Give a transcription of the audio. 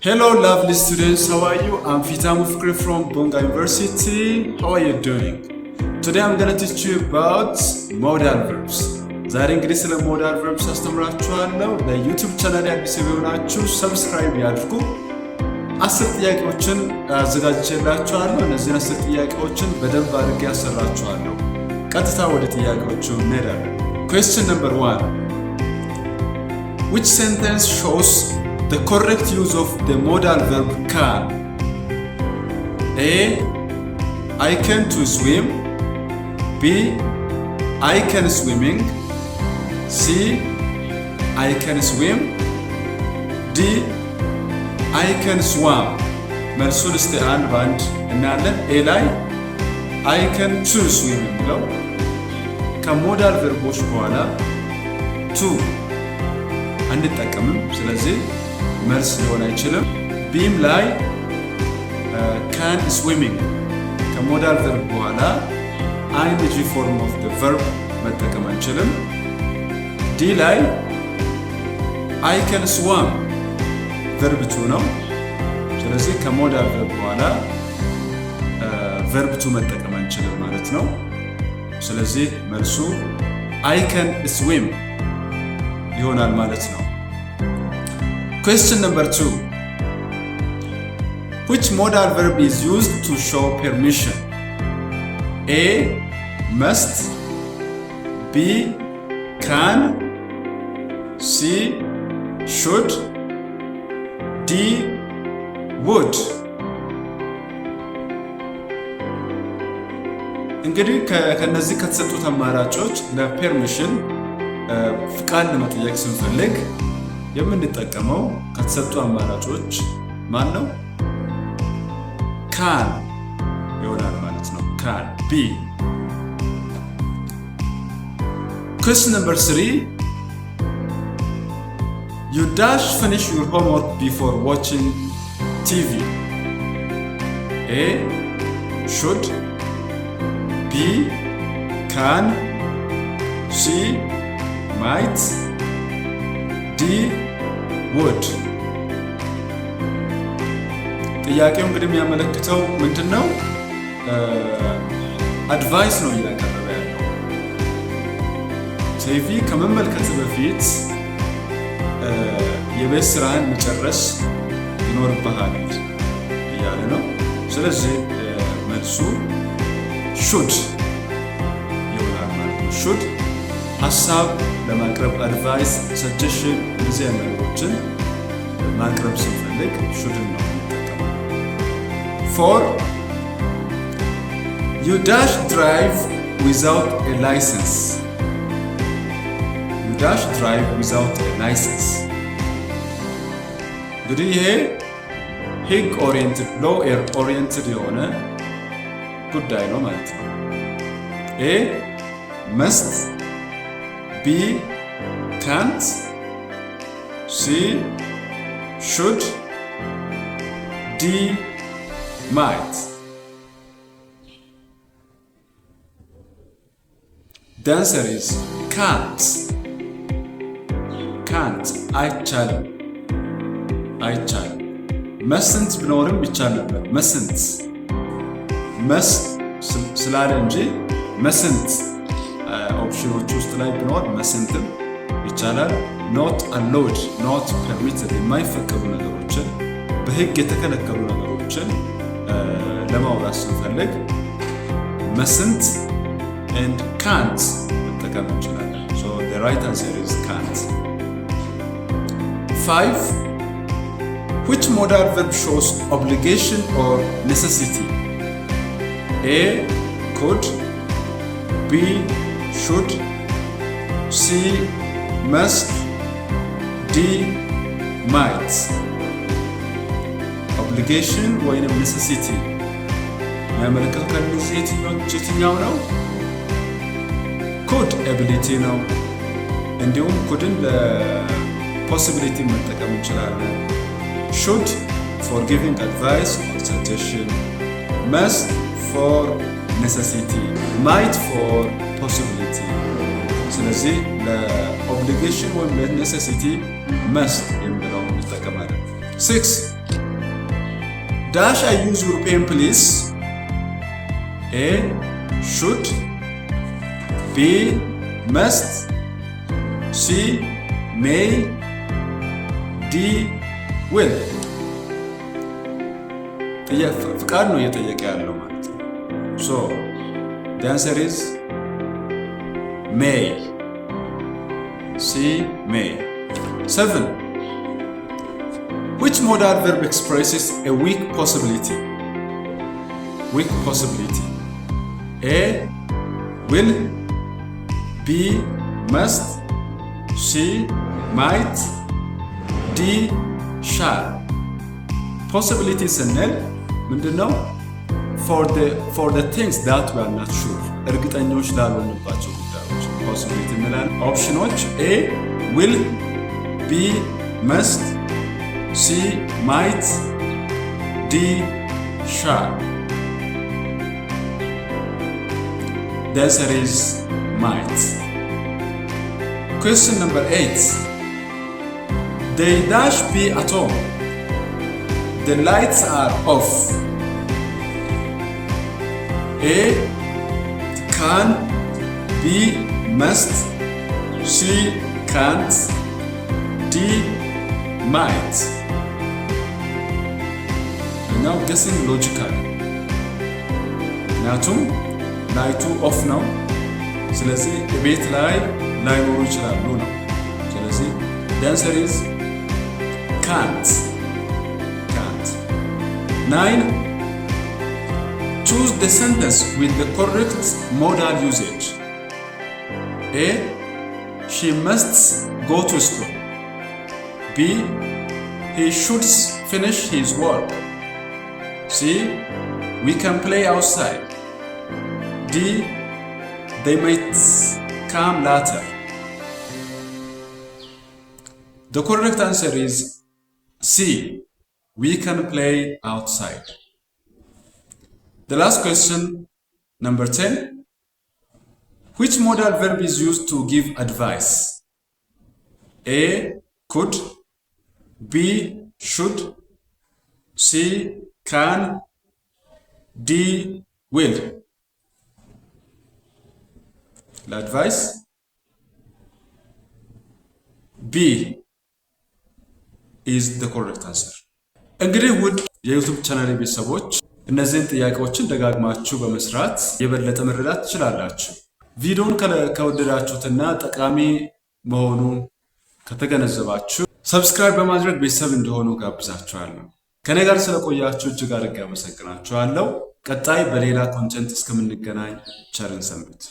Hello lovely students, how are you? I'm Fitamu Fikri from Bonga University. How are you doing? Today I'm going to teach you about modal verbs. ዛሬ እንግዲህ ስለ modal verbs አስተምራችኋለሁ። ለዩቲዩብ ቻናል አዲስ የሆናችሁ ሰብስክራይብ ያድርጉ። 10 ጥያቄዎችን አዘጋጅቼላችኋለሁ። እነዚህን 10 ጥያቄዎችን በደንብ አድርጌ ያሰራችኋለሁ። ቀጥታ ወደ ጥያቄዎቹ እንሄዳለን። Question number 1. Which sentence shows the correct use of the modal verb can? A. I can to swim. B. I can swimming. C. I can swim. D. I can swim. መልሱን እስቲ አንድ ባንድ እናያለን። ኤ ላይ I can to swim የሚለው ከሞዳል ቨርቦች በኋላ to አንጠቀምም፣ ስለዚህ መልስ ሊሆን አይችልም። ቢም ላይ can swimming ከሞዳል ቨርብ በኋላ ing form of the verb መጠቀም አንችልም። ዲ ላይ I can swim verb to ነው፣ ስለዚህ ከሞዳል ቨርብ በኋላ verb to መጠቀም አንችልም ማለት ነው። ስለዚህ መልሱ I can swim ይሆናል ማለት ነው። Question number 2. Which modal verb is used to show permission? A. Must. B. Can. C. Should. D. Would. እንግዲህ ከነዚህ ከተሰጡት አማራጮች ለፐርሚሽን ፍቃድ ለመጠየቅ ስንፈልግ የምንጠቀመው ከተሰጡ አማራጮች ማን ነው? ካን ይሆናል ማለት ነው። ካን ቢ። Question number 3. You dash finish your homework before watching TV. A. Should. B. Can. C. Might. D. would. ጥያቄው እንግዲህ የሚያመለክተው ምንድነው? አድቫይስ ነው እያቀረበ ያለው። ቲቪ ከመመልከት በፊት የቤት ስራህን መጨረስ ይኖርብሃል እያለ ነው። ስለዚህ መልሱ should ይሆናል ማለት ነው። should ሀሳብ ለማቅረብ አድቫይስ፣ ሰጀሽን እነዚህ ነገሮችን ማቅረብ ስንፈልግ should ነው የምንጠቀመው። 4. You dash drive without a license. You dash drive without a license. እንግዲህ ይሄ ህግ ኦሪየንትድ ሎ ኦሪየንትድ የሆነ ጉዳይ ነው ማለት ነው። ኤ must. B. can't. C. should. D. might. The answer is can't. Can't አይቻልም፣ አይቻልም። mustn't ቢኖርም ይቻል ነበር። mustn't ስላለ እንጂ mustn't ኦፕሽኖች ውስጥ ላይ ቢኖር mustn'ትም ይቻላል። not allowed, not permitted የማይፈቀዱ ነገሮችን በህግ የተከለከሉ ነገሮችን ለማውራት ስንፈልግ mustn't and can't መጠቀም እንችላለን። So the right answer is can't. 5. Which modal verb shows obligation or necessity? A. could. B. should. C. must. D. might. obligation ወይንም necessity የሚያመለክተው ከነዚህ የትኛው ነው? could ability ነው። እንዲሁም couldን ለpossibility መጠቀም እንችላለን። should for giving advice or suggestion. must for necessity. might for possibility. ስለዚህ ለኦብሊጌሽን ወይም ለኔሴሲቲ መስት የሚለውን እንጠቀማለን። 6 dash I use European please. A. should. B. must. C. may. D. will. ፍቃድ ነው እየጠየቀ ያለው ማለት ነው። So the answer is may. C. may. 7. Which modal verb expresses a weak possibility? Weak possibility. A. will. B. must. C. might. D. shall. Possibility ስንል ምንድነው? for the things that we are not sure እርግጠኞች ላልሆንባቸው ጉዳዮች possibility እንላለን። ኦፕሽኖች A. will. B. must. C. might. D. shall. The answer is might. Question number 8. They dash be at home. The lights are off. A. can. B. must. C. can't. D. might. Now guessing logical. ምክንያቱም ላይቱ ኦፍ ነው። ስለዚህ ቤት ላይ ላይኖሩ ይችላሉ ነው። ስለዚህ the answer is can't. 9. Choose the sentence with the correct modal usage. A. she must go to school. B. he should finish his work. C. we can play outside. D. they might come later. The correct answer is C. we can play outside. The last question, number 10. Which modal verb is used to give advice? A. could. B. should. C. can. D. will. Advice. B is the correct answer. እንግዲህ ውድ የዩቲዩብ ቻናል ቤተሰቦች እነዚህን ጥያቄዎችን ደጋግማችሁ በመስራት የበለጠ መረዳት ትችላላችሁ። ቪዲዮውን ከወደዳችሁትና ጠቃሚ መሆኑን ከተገነዘባችሁ ሰብስክራይብ በማድረግ ቤተሰብ እንዲሆኑ ጋብዛችኋለሁ። ከኔ ጋር ስለቆያችሁ እጅግ አድርጌ አመሰግናችኋለሁ። ቀጣይ በሌላ ኮንቴንት እስከምንገናኝ ቸርን ሰንብቱ።